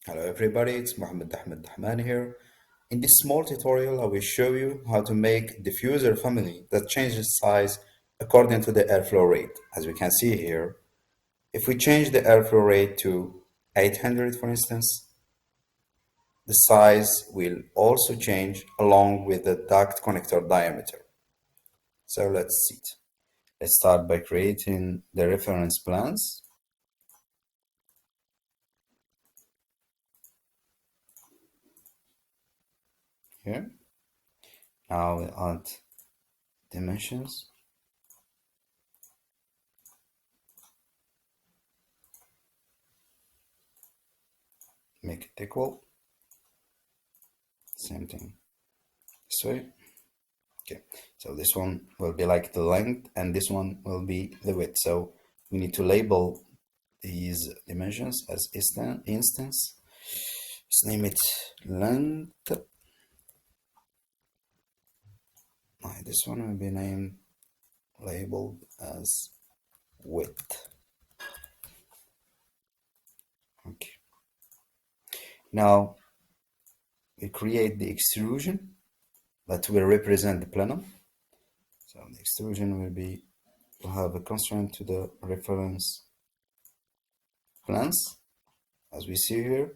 Hello everybody, it's Ahmed-Dahmane here. In this small tutorial, I will show you how to make diffuser family that changes size according to the airflow rate. As we can see here, if we change the airflow rate to 800, for instance, the size will also change along with the duct connector diameter. So let's see it. Let's start by creating the reference plans. Here, now we add dimensions. Make it equal. Same thing this way. Okay, so this one will be like the length and this one will be the width. So we need to label these dimensions as instance. Let's name it length. This one will be named labeled as width. Okay. Now we create the extrusion that will represent the plenum. So the extrusion will have a constraint to the reference plans, as we see here.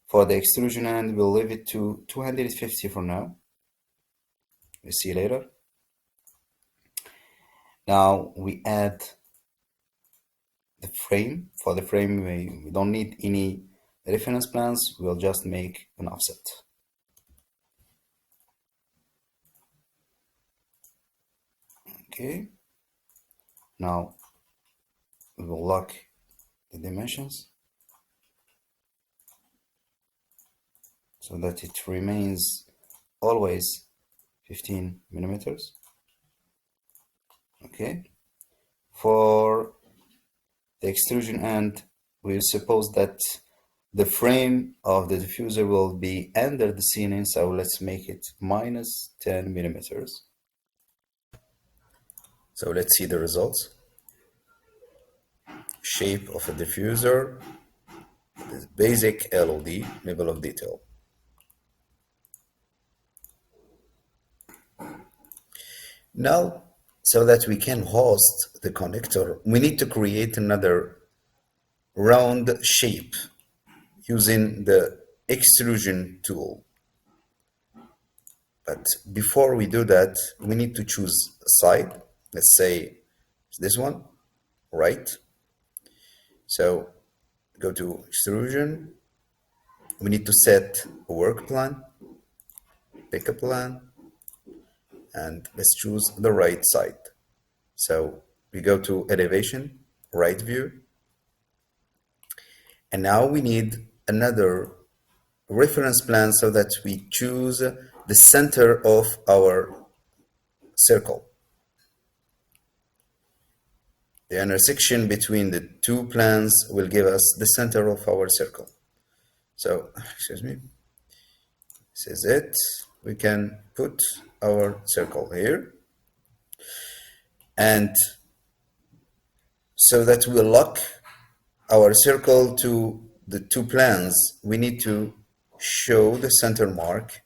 For the extrusion end, we'll leave it to 250 for now. We'll see later. Now we add the frame. For the frame, we don't need any reference plans. We'll just make an offset. Okay. Now we will lock the dimensions so that it remains always 15 millimeters. Okay. For the extrusion end, we'll suppose that the frame of the diffuser will be under the ceiling, so let's make it minus 10 millimeters. So let's see the results. Shape of a diffuser, the basic LOD, level of detail. Now, so that we can host the connector, we need to create another round shape using the extrusion tool. But before we do that, we need to choose a side. Let's say this one, right? So go to extrusion. We need to set a work plan, pick a plan, and let's choose the right side. So we go to elevation, right view. And now we need another reference plan so that we choose the center of our circle. The intersection between the two plans will give us the center of our circle. So, excuse me, this is it. We can put our circle here. And so that we lock our circle to the two plans, we need to show the center mark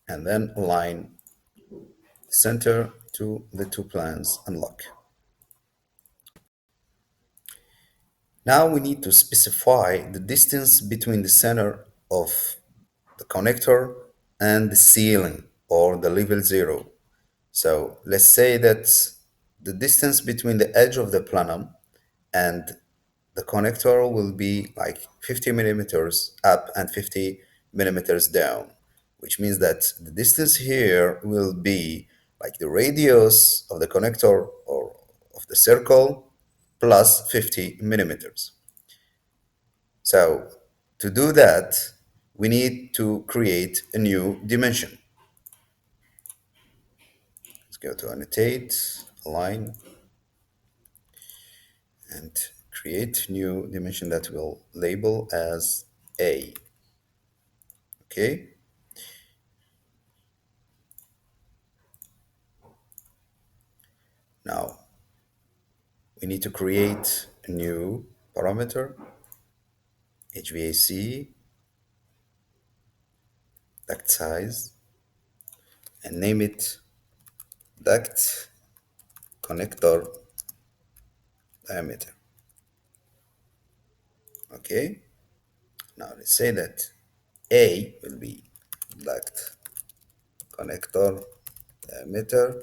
and then align the center to the two plans and lock. Now we need to specify the distance between the center of the connector and the ceiling or the level 0. So let's say that the distance between the edge of the plenum and the connector will be like 50 millimeters up and 50 millimeters down, which means that the distance here will be like the radius of the connector or of the circle plus 50 millimeters. So to do that, we need to create a new dimension. Let's go to annotate, align, and create new dimension that we'll label as A. Okay. Now we need to create a new parameter HVAC, duct size, and name it duct connector diameter. Okay, now let's say that A will be duct connector diameter.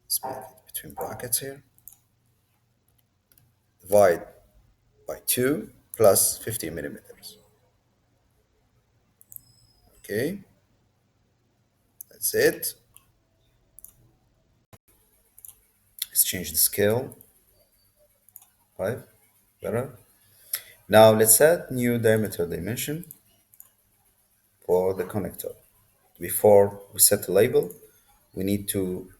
Let's make it between brackets here. Divide by 2 plus 50 millimeters. Okay, that's it. Let's change the scale. 5, better. Now let's add new diameter dimension for the connector. Before we set the label, we need to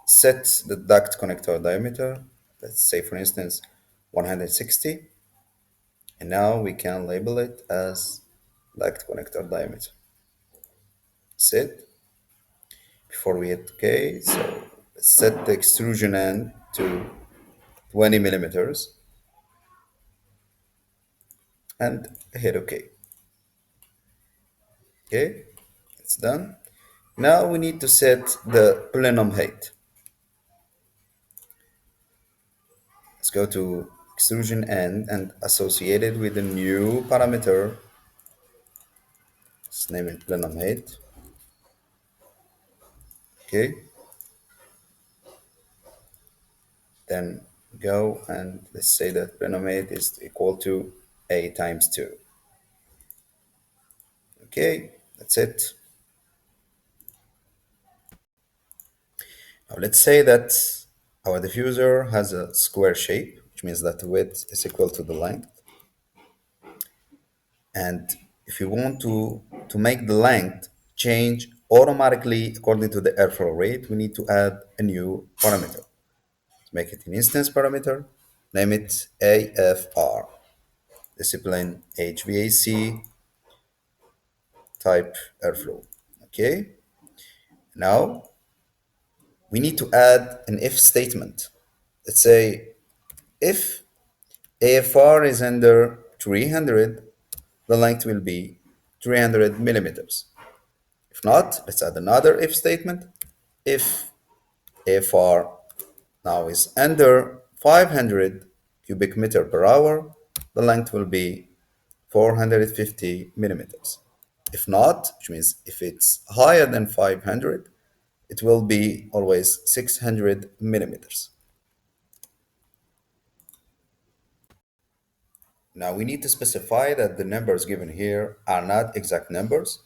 set the duct connector diameter. Let's say, for instance, 160. And now we can label it as duct connector diameter. Set. Before we hit OK, so let's set the extrusion end to 20 millimeters and hit OK. Okay, it's done. Now we need to set the plenum height. Let's go to extrusion end and associated with the new parameter. Let's name it plenum height. Okay. Then go and let's say that plenum height is equal to A times 2. Okay, that's it. Now let's say that our diffuser has a square shape, which means that the width is equal to the length. And if you want to make the length change automatically according to the airflow rate, we need to add a new parameter. Let's make it an instance parameter, name it AFR, discipline HVAC, type airflow. Okay, now we need to add an if statement. Let's say if AFR is under 300, the length will be 300 millimeters. If not, let's add another if statement. If AFR now is under 500 cubic meter per hour, the length will be 450 millimeters. If not, which means if it's higher than 500, it will be always 600 millimeters. Now we need to specify that the numbers given here are not exact numbers.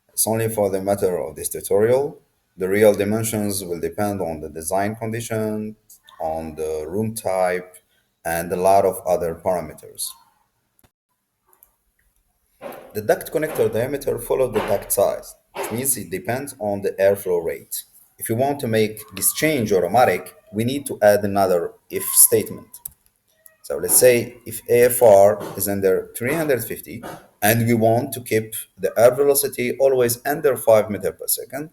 It's only for the matter of this tutorial. The real dimensions will depend on the design conditions, on the room type, and a lot of other parameters. The duct connector diameter follows the duct size, which means it depends on the airflow rate. If you want to make this change automatic, we need to add another if statement. So let's say if AFR is under 350 and we want to keep the air velocity always under 5 meters per second,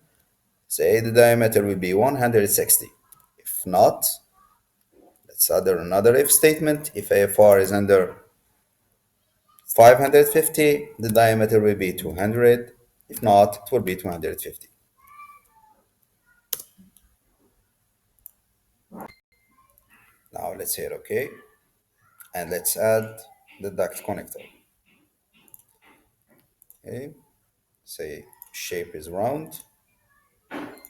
say the diameter will be 160. If not, let's add another if statement. If AFR is under 550, the diameter will be 200. If not, it will be 250. Now let's hit OK. And let's add the duct connector. Okay. Say shape is round.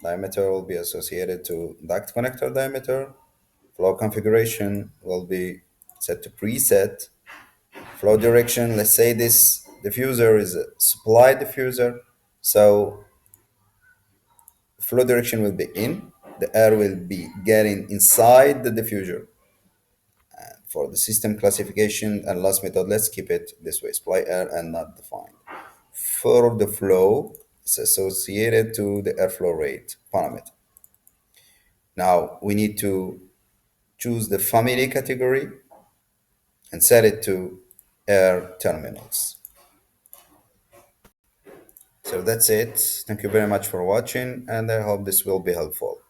Diameter will be associated to duct connector diameter. Flow configuration will be set to preset. Flow direction, let's say this diffuser is a supply diffuser. So flow direction will be in. The air will be getting inside the diffuser. And for the system classification and loss method, let's keep it this way, supply air and not defined. For the flow, it's associated to the airflow rate parameter. Now we need to choose the family category and set it to air terminals. So that's it. Thank you very much for watching, and I hope this will be helpful.